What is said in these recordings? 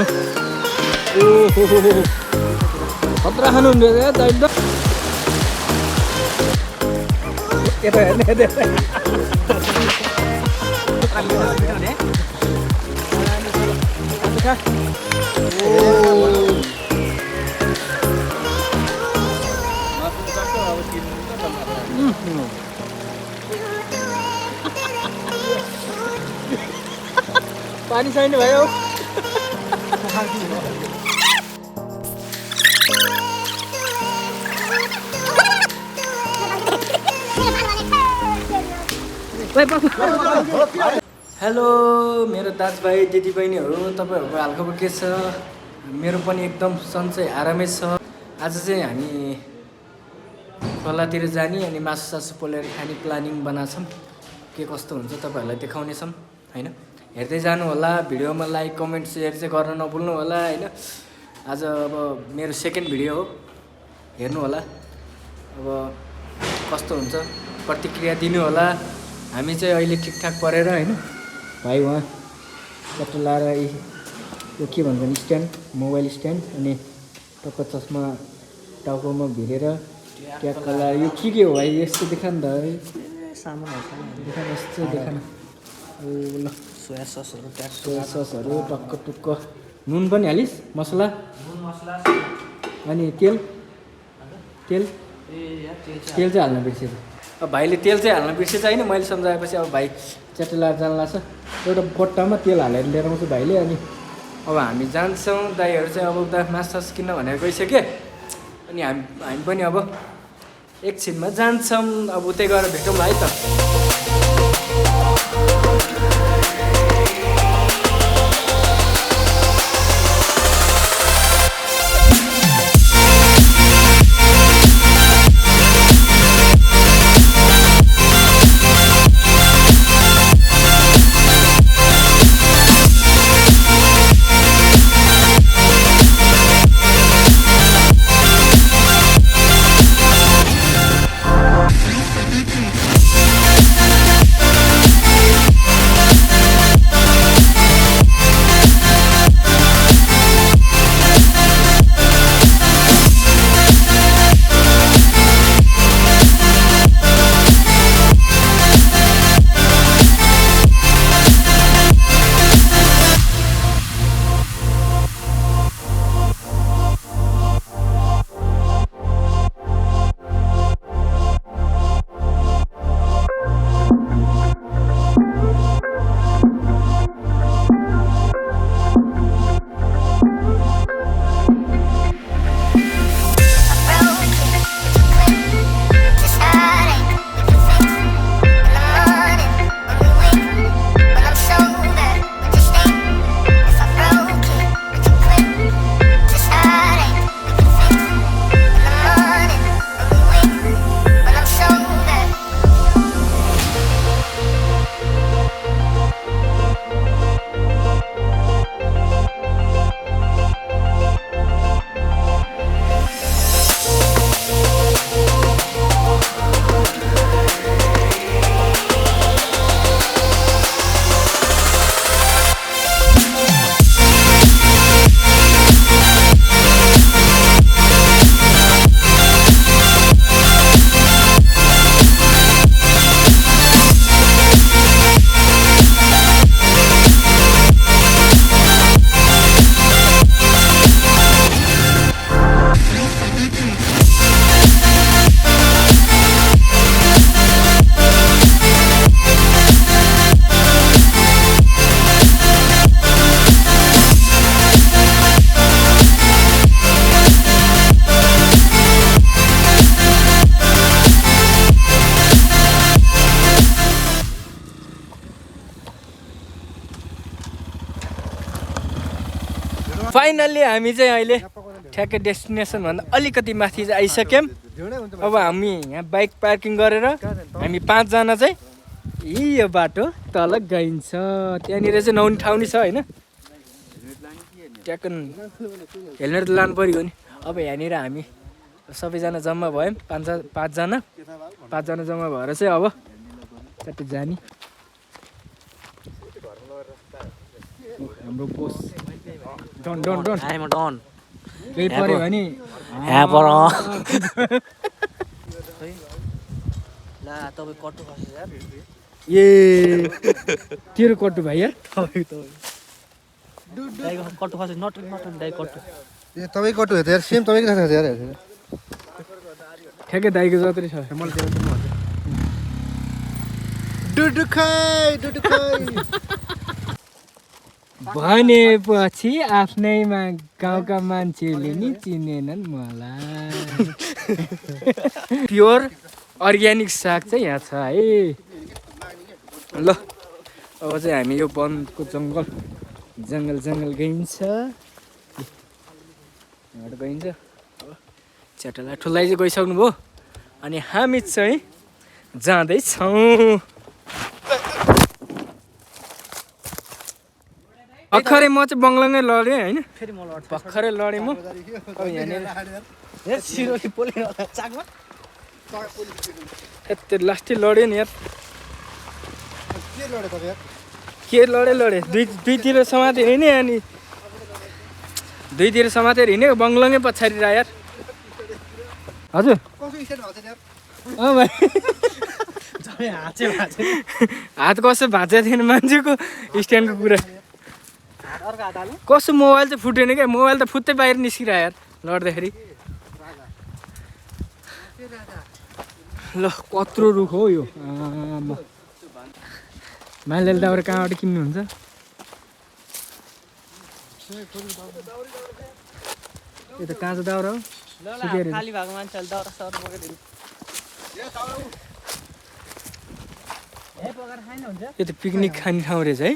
ओहो खतरा खानुहुँदो रहेछ दाइले त यता हेर्ने यता पानी छैन भयो हेलो मेरो दाजुभाइ दिदीबहिनीहरू तपाईँहरूको हालखबर के छ मेरो पनि एकदम सन्चै आरामै छ आज चाहिँ हामी खोलातिर जाने अनि मासु सासु पोलेर खाने प्लानिङ बनाछौँ के कस्तो हुन्छ तपाईँहरूलाई देखाउनेछौँ हैन हेर्दै जानु होला भिडियोमा लाइक कमेन्ट सेयर चाहिँ गर्न नभुल्नु होला हैन आज अब मेरो सेकेन्ड भिडियो हो हेर्नु होला अब कस्तो हुन्छ प्रतिक्रिया दिनु होला हामी चाहिँ अहिले ठिकठाक परेर हैन भाइ वहाँ कस्तो लाएर यो के भन्छन् स्ट्यान्ड मोबाइल स्ट्यान्ड अनि टक्क चस्मा टाउकोमा भिरेर ट्याक्क लाएर यो के हो भाइ यस्तो देखा नि त सामानहरू देखा यस्तो देखा न ल सोया ससहरू टक्क टुक्क नुन पनि हालिस् मसला अनि तेल चाहिँ हाल्न बिर्सेछ अब भाइले तेल चाहिँ हाल्न बिर्सेछ होइन मैले सम्झाएपछि अब भाइ च्याटे लाएर जान लाग्छ एउटा बट्टामा तेल हालेर लिएर आउँछ भाइले अनि अब हामी जान्छौँ दाइहरू चाहिँ अब उता मासु किन्न भनेर गइसक्यो अनि हामी पनि अब एकछिनमा जान्छौँ अब उतै गएर भेटौँ है त फाइनल्ली हामी चाहिँ अहिले ठ्याक्कै डेस्टिनेसन भन्दा अलिकति माथि चाहिँ आइसक्यौँ अब हामी यहाँ बाइक पार्किङ गरेर हामी 5 जना चाहिँ यो बाटो तल गइन्छ त्यहाँनिर चाहिँ नहुने ठाउँ नि छ हैन ट्याक्क हेलमेट त लानु पर्यो नि अब यहाँनिर हामी सबैजना जम्मा भयौँ 5 जना जम्मा भएर चाहिँ अब चट्टै जाने हाम्रो boss done done I am done केही पर्यो भने यहाँ पर ला तपाईँ कट्टु खसेछ यार ए तेरो कट्टु भाइ यार दाइको कट्टु खसेछ नट दाइ कट्टु तपाईँ कटु हेर्छ यार सेम तपाईँकै छ यार ठ्याक्कै दाइको जत्रै छ भनेपछि आफ्नैमा गाउँका मान्छेले नि चिनेनन् मलाई प्योर अर्ग्यानिक साग चाहिँ यहाँ छ है ल अब चाहिँ हामी यो वनको जङ्गल गइन्छ यहाँबाट गइन्छ च्याटला ठुलै चाहिँ गइसक्नु भयो अनि हामी चाहिँ जाँदैछौँ भर्खरै म चाहिँ बङ्गलामै लडेँ होइन फेरि म लड्छु भर्खरै लडेँ म अब यहाँनिर सिरोली पोलिरहँदा चाकमा त्यो लास्टै लड्यो नि यार के लडे दुईतिर समातेर हिँडेँ अनि दुईतिर समातेर हिँड्यो बङ्गलामै पछाडि रह यार हजुर अँ भाइ हात कसो भाँचेको थिएन मान्छेको स्ट्यान्डको कुरा कसो मोबाइल चाहिँ फुटेन क्या मोबाइल त फुत्तै बाहिर निस्किरह्यो यार लड्दाखेरि ल कत्रो रुख हो यो माइलले दाउरा कहाँबाट किन्नुहुन्छ यो त काँचो दाउरा हो खाली भएको मान्छेहरूले दाउरा सर बोकेर यो त पिकनिक खाने ठाउँ रहेछ है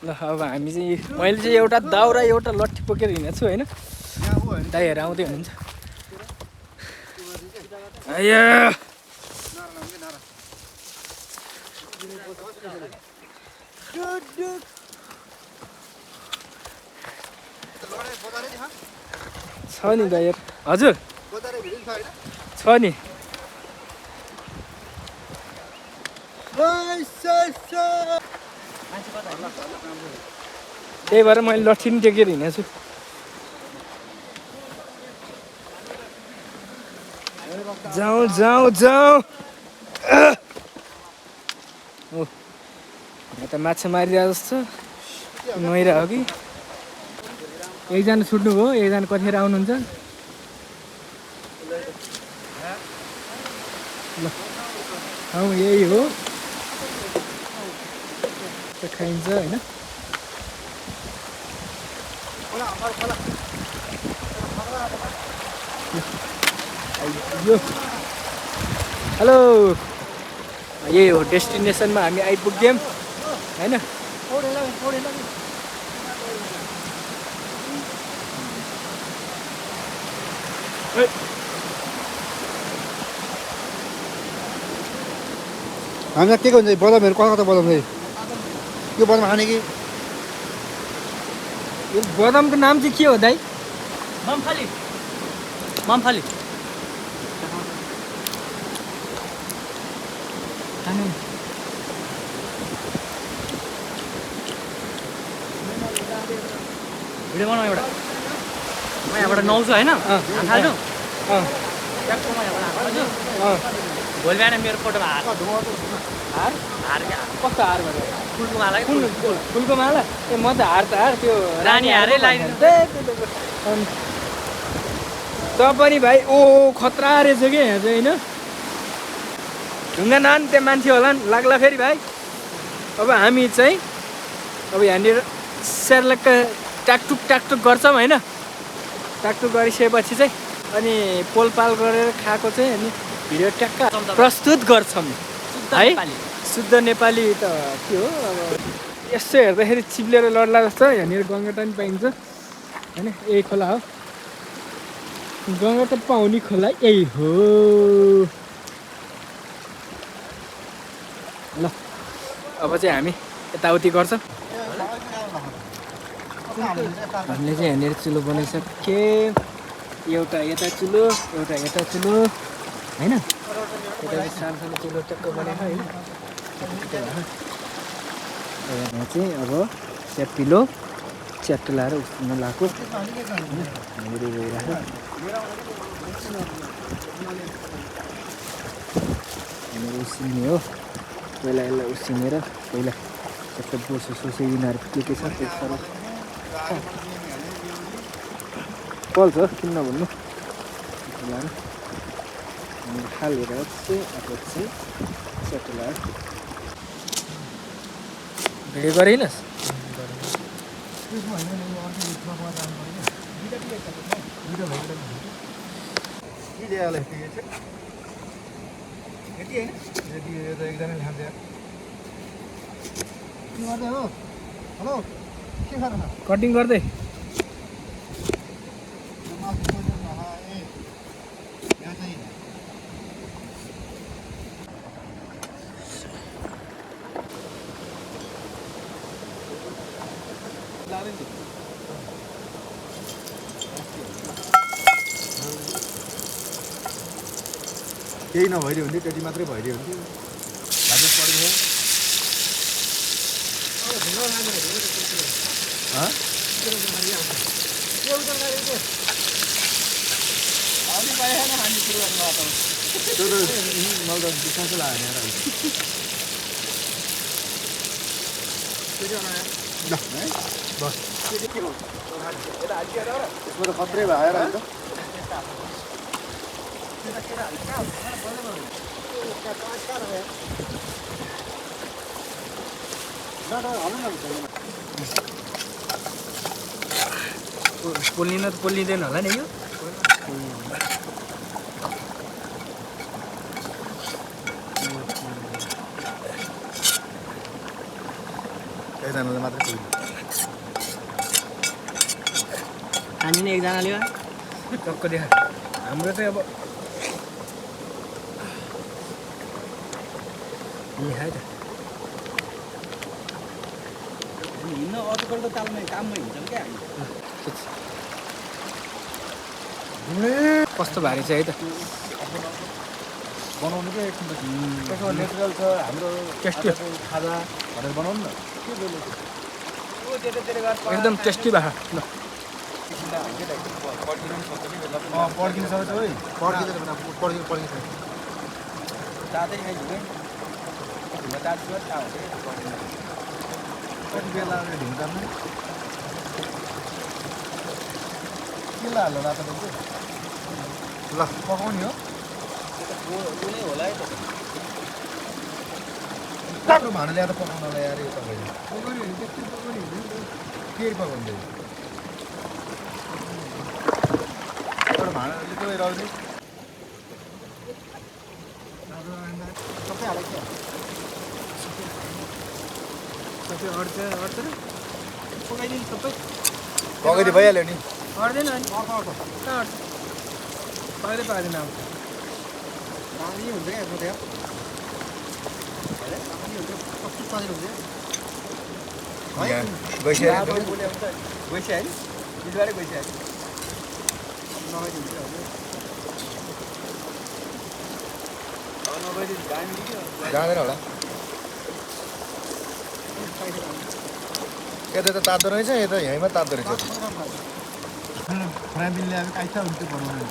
ल अब हामी चाहिँ मैले चाहिँ एउटा दाउरा एउटा लट्ठी बोकेर हिँडेको छु होइन दाइहरू आउँदै हुनुहुन्छ छ नि दाइहरू हजुर छ नि त्यही भएर मैले लट्ठी पनि टेकेर हिँडेको छु जाउँ जाउँ जाउँ ओ यहाँ त माछा मारिरहेको जस्तो नहिरा हो कि एकजना छुट्नु भयो एकजना कतिखेर आउनुहुन्छ ल ठाउँ यही हो खाइन्छ होइन हेलो यही हो डेस्टिनेसनमा हामी आइपुग्यौँ होइन हामीलाई के हुन्छ बदामहरू कता बदाम चाहिँ यो बदाम खाने कि यो बदामको नाम चाहिँ के हो दाइ ममफली भिडियो बनाऊ एउटा म यहाँबाट नुहाउँछु होइन थाल्छु भोलि बिहान मेरो फोटोमा हार कस्तो हार भयो फुलको माला फुलको माला ए म त हार त्यो रानी हारै लगाइदिनु त पनि भाइ ओ खतरा रहेछ कि यहाँ चाहिँ होइन ढुङ्गा नान त्यहाँ मान्छे होला नि लाग्ला फेरि भाइ अब हामी चाहिँ अब यहाँनिर सेर्लक्क टाकटुक गर्छौँ होइन टाकटुक गरिसकेपछि चाहिँ अनि पोलपाल गरेर खाएको चाहिँ अनि भिडियो ट्याक्क प्रस्तुत गर्छौँ है शुद्ध नेपाली त के हो अब यसो हेर्दाखेरि चिप्लेर लड्ला जस्तो यहाँनिर गङ्गटा पनि पाइन्छ होइन यही खोला हो गङ्गटा पाउने खोला यही हो ल अब चाहिँ हामी यताउति गर्छौँ हामीले चाहिँ यहाँनिर चुलो बनाइसके एउटा यता चुलो एउटा यता चुलो होइन यता सानो सानो चुलो टक्क बनाएको होइन यहाँ चाहिँ अब च्यापिलो च्याप्टो लाएर उसिन्न लगाएको मेरो गइरहेको मेरो उसिन्ने हो पहिला यसलाई उसिनेर पहिला सबै बोसो सोसो यिनीहरू के छ त्यो सबै पल्छ किन नभन्नु लाएर हालेर चाहिँ अब चाहिँ च्याप्टो लाएर भिडियो गरिनस् कटिङ गर्दै केही नभइदियो भने त्यति मात्रै भइदियो भने भाजप पढ्यो त्यो त मैले त विश्वासै लागेन बस यसमा त खत्रै भएर अन्त पोल्लिन त पोल्लिँदैन होला नि यो एकजनाले मात्रै हान्ने एकजनाले टक्क देखा हाम्रो चाहिँ अब है त हिँड्न अरूको त तालमा काममा हिँड्छौँ क्या कस्तो भारी छ है त बनाउनु क्या एकछिन त्यसमा नेचुरल छ हाम्रो खाजा भनेर बनाउनु न एकदम टेस्टी भए ल पड्किनु सक्छ है पड्किन्छ तातै खाइदिउँ कति बेला ढिङ्कामा के हाल्नु रातो ल पकाउने हो होला है राम्रो भाँडा ल्याएर पकाउनलाई यार यो तपाईँले के पकाउँदै एउटा भाँडाले चाहिँ रहने सबै हालेको सबै अड्छ र पकाइदिनु सबै पकाइदियो भइहाल्यो नि अड्दैन नि कहाँ अड्छ पाउँदै पाउँदैन अब पानी हुन्छ क्या यसमा त्यहाँ कस्तो पानी हुन्छ गइसक्यो है बिचबाटै गइसक्यो जाँदैन होला यता त तातो रहेछ यता यहीँमा तातो रहेछ फ्राइबिनले अब काइसा हुन्छ बनाउनु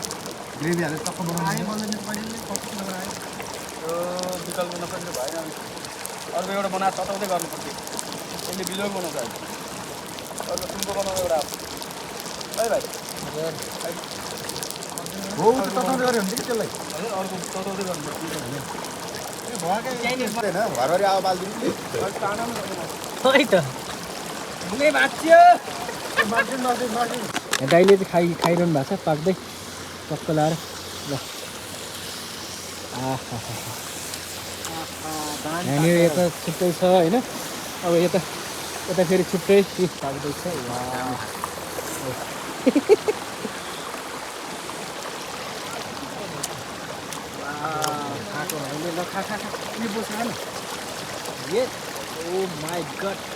ग्रेभी हालेर टक्क बनाउनु विकल्प नसक्ने भएन अर्को एउटा बनाएर तताउँदै गर्नुपर्छ यसले बिजोग बनाउँछ अर्को सुनको बनाउँदा एउटा है भाइ हो तताउँदै गऱ्यो भने कि त्यसलाई अर्को तताउँदै गर्नुपर्छ घरभरि आवा बालिदिनु है त दाइले चाहिँ खाइरहनु भएको छ पाक्दै टक्क लाएर ल यहाँनिर यता छुट्टै छ होइन अब यता फेरि छुट्टै पाक्दैछ खाएको भाइले ल खा के बोल्छ न ए ओ माई गड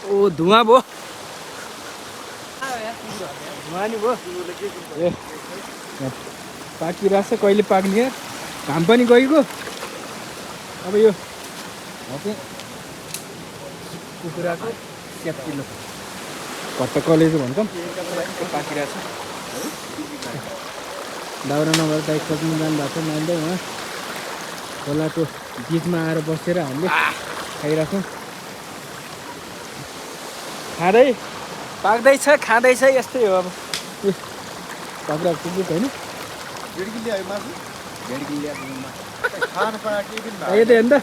ओ धुवा भयो धुवा नि भयो ए पाकिरहेछ कहिले पाक्ने घाम पनि गइगयो अब यो चाहिँ कुखुराको स्याप्टिलो घट्ट कलेजो भन्छौँ पाकिरहेछ दाउरा नभएर दाइ खोज्नु जानुभएको छ नानीले उहाँ खोलाको बिचमा आएर बसेर हामीले खाइरहेछौँ खाँदैछ यस्तै हो अब बाख्रा कुकुर होइन भिड्किले आयो मासु खान पाए केही पनि आयो त हेर्नु त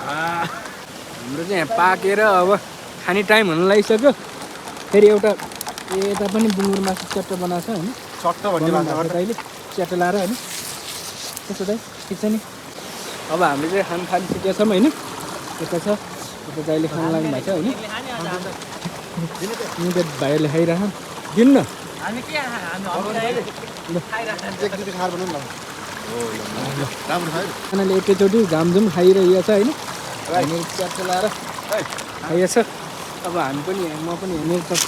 हाम्रो चाहिँ यहाँ पाकेर अब खाने टाइम हुन लागिसक्यो फेरि एउटा यता पनि बुङ्गुर मासु च्याट्ट बनाएको छ होइन सट्ट भन्ने भाषा दाइले च्याट्ट लाएर होइन त्यसो दाइ ठिक छ नि अब हामीले चाहिँ खान थालिसकेका छौँ होइन यता छ यता दाइले खान लाग्नु भएको छ होइन भाइहरूले खाइरह दिनु न खानाले एकैचोटि झामझुम खाइरहेको छ होइन हामीले च्याट्ट लाएर खाइएको छ अब हामी पनि म पनि हेर्ने टक्क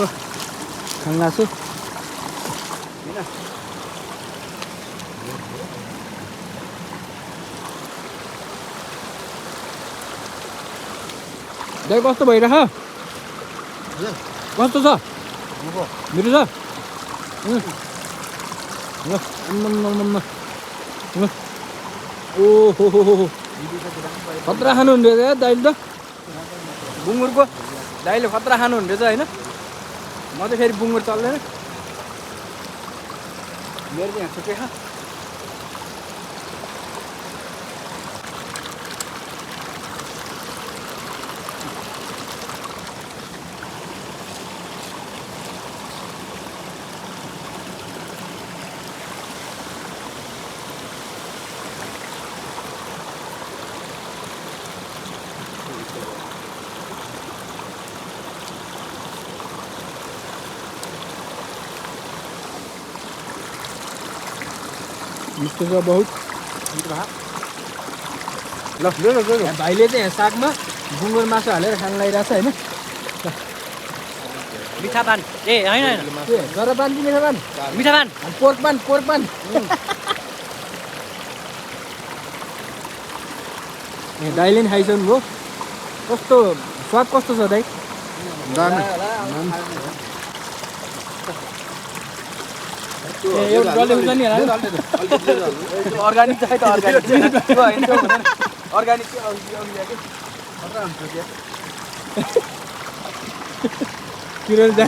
खान लाग्छु होइन दाइ कस्तो भइरह कस्तो छ मिठो छ ओहो खतरा खानुहुँदो रहेछ दाइले त बुङ्गुरको दाइले खतरा खानुहुँदो रहेछ होइन म चाहिँ फेरि बुङ्गुर चल्दैन मेरो चाहिँ यहाँ छुट्टै छ मिठो छ बहुत ल भाइले चाहिँ यहाँ सागमा बुङ्गुर मासु हालेर खान लागिरहेको छ होइन मिठा पान ए होइन जरा पान कि मिठा पान मिठा पान पोर्क पान ए दाइले नि खाइसक्नु भयो कस्तो स्वाद कस्तो छ दाइ एउटा डल्ले हुन्छ नि अर्ग्यानिक चाहिँ त अर्ग्यानिक किरण जा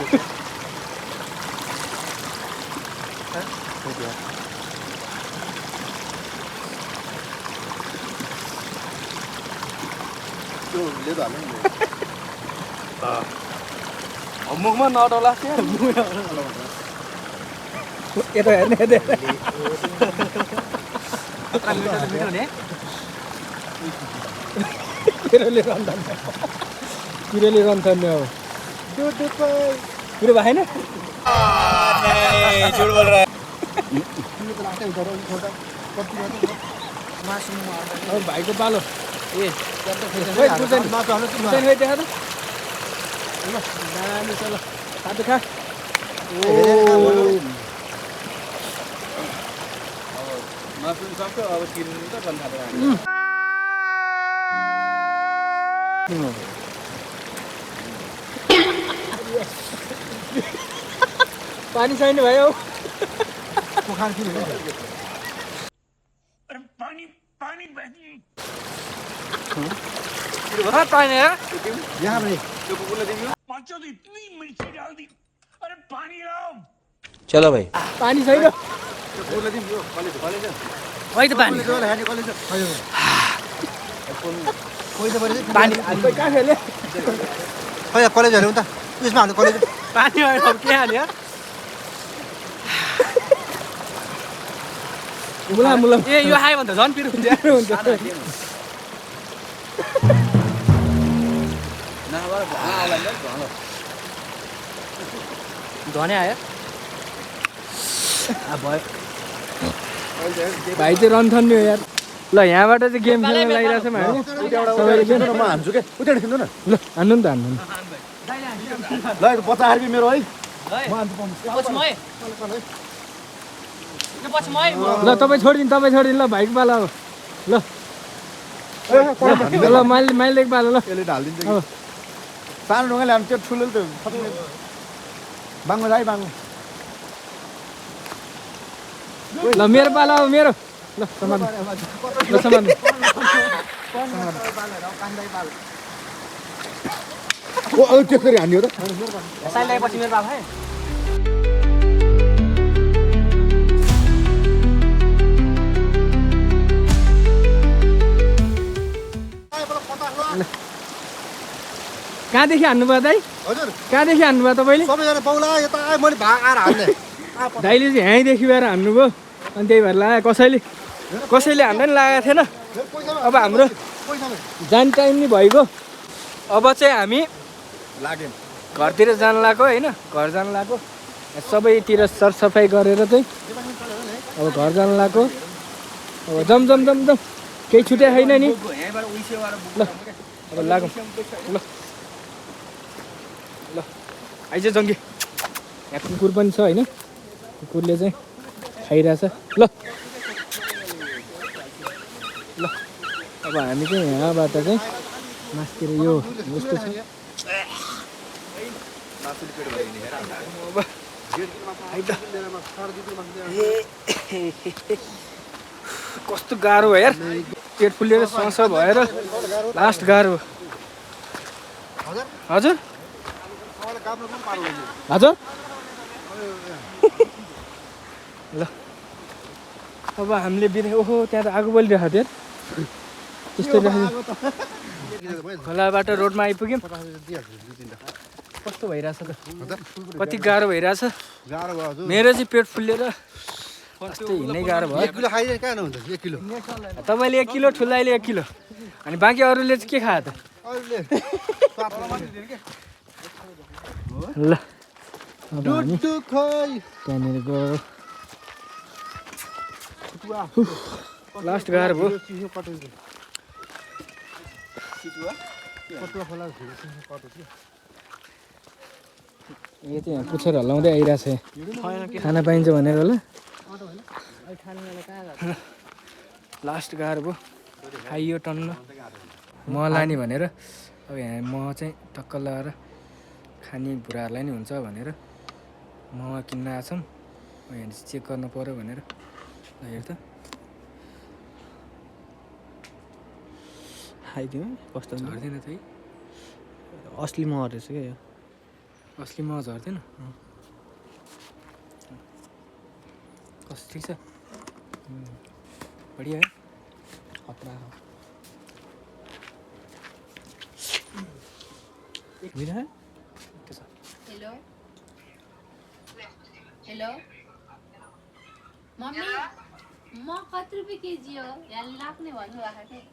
मुखमा नडला यता हेर्ने किरोले रन्थन्ने हो कुरो भएन भाइको पालो ए देखा त दामी छ ल खाँदै खा मासु सक्यो अब किन्नु त भन्दा पानी छैन भयो चलो भाइ पानी छैन खै त पानी पानी कहाँ खेले कलेज हाल्यो त त्यसमा हाल्नु कलेज पानी होइन के हाल्यो मुला मुला ए यो आयो भने त झन् पिरो हुन्छ धने आयो भयो भाइ चाहिँ रन्थन्ने हो यार ल यहाँबाट चाहिँ गेम खेल्न लागिरहेको छौँ हामी सबैले गेम म हान्छु के उता खिच्नु न ल हान्नु नि त हान्नु नि ल 50 रुपियाँ मेरो है ल तपाईँ छोडिदिनु ल भाइको पालो अब ल ल माइलेको पालो ल यसले ढालिदिन्छ कि सानो ढुङ्गाले हाल्नु त्यो ठुलो त बाङ्गो जाइ बाङ्गो ल मेरो पालो अब मेरो ल समात्नु ल समात्नु ओ त्यसरी हान्ने हो त पछि मेरो बाबा है कहाँदेखि हान्नुभयो दाइ हजुर कहाँदेखि हान्नुभयो तपाईँले सबैजना पाउला यता आए मैले भाग आएर हान्ने दाइले चाहिँ यहीँदेखि गएर हान्नुभयो अनि त्यही भएर लाग्यो कसैले हान्दै नि लागेको थिएन अब हाम्रो जाने टाइम नि भइगयो अब चाहिँ हामी लाग्यो घरतिर जान लाग्यो होइन घर जान लाग्यो सबैतिर सरसफाइ गरेर चाहिँ अब घर जान लाग्यो अब जम केही छुट्या छैन नि ल अब लागौँ ल आइज जङ्गी यहाँ कुकुर पनि छ होइन कुकुरले चाहिँ खाइरहेछ ल ल अब हामी चाहिँ यहाँबाट चाहिँ मासतिर यो यस्तो छ कस्तो गाह्रो भयो यार पेट फुलेर सस भएर लास्ट गाह्रो हजुर हजुर ल अब हामीले बिना ओहो त्यहाँ त आगो बलिरहेको थियो त्यस्तो खोलाबाट रोडमा आइपुग्यौँ कस्तो भइरहेछ त कति गाह्रो भइरहेछ मेरो चाहिँ पेट फुलेर कस्तो हिँड्नै गाह्रो भयो 1 किलो खाइदिए कहाँ हुन्छ 1 किलो तपाईँले 1 किलो ठुलाइले 1 किलो अनि बाँकी अरूले चाहिँ के खायो त ल अब हामी त्यहाँनिर गयो लास्ट गाह्रो भयो यो चाहिँ यहाँ पुच्छर हल्लाउँदै आइरहेछ खाना पाइन्छ भनेर होला लास्ट गाह्रो भयो खाइयो टन्न मह लाने भनेर अब यहाँ मह चाहिँ टक्क लगाएर खाने बुढाहरूलाई नि हुन्छ भनेर मह किन्न आएको छौँ यहाँ चेक गर्नु पऱ्यो भनेर ल हेर त खाइदिउँ कस्तो झर्दैन त है असली मह रहेछ क्या यो असली मह झर्दैन कस्तो ठिक छ बढिया है खतरा हो हेलो हेलो मम्मी म कति रुपियाँ केजी हो यहाँ लाग्ने भन्नुभएको थिएँ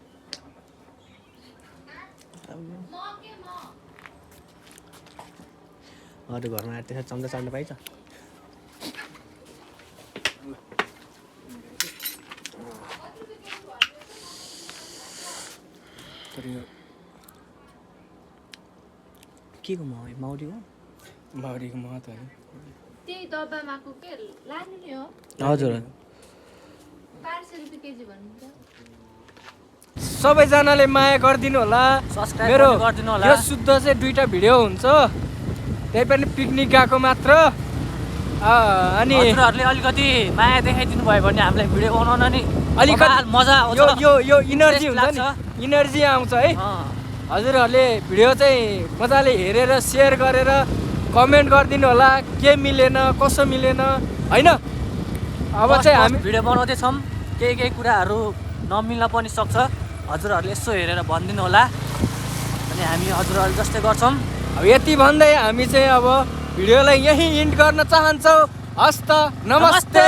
अरू घरमा आएर त्यसरी चम्चा चाड्नु पाइन्छ के को मह माउरी हो माउरीको मह त त्यही डब्बामा के लानु नि हो हजुर 500 रुपियाँ केजी भन्नुहुन्छ सबैजनाले माया गरिदिनु होला सब्स्क्राइब मेरो गरिदिनु होला यो शुद्ध चाहिँ 2टा भिडियो हुन्छ त्यही पनि पिकनिक गएको मात्र अनि हजुरहरूले अलिकति माया देखाइदिनु भयो भने हामीलाई भिडियो बनाउन नि अलिकति मजा आउँछ यो इनर्जी हुन्छ लाग्छ। नि इनर्जी आउँछ है अँ। हजुरहरूले भिडियो चाहिँ मजाले हेरेर सेयर गरेर कमेन्ट गरिदिनु होला के मिलेन कसो मिलेन होइन अब चाहिँ हामी भिडियो बनाउँदैछौँ केही कुराहरू नमिल्न पनि सक्छ हजुरहरूले यसो हेरेर भनिदिनु होला अनि हामी हजुरहरूले जस्तै गर्छौँ अब यति भन्दै हामी चाहिँ अब भिडियोलाई यहीँ इन्ड गर्न चाहन्छौँ हस्त नमस्ते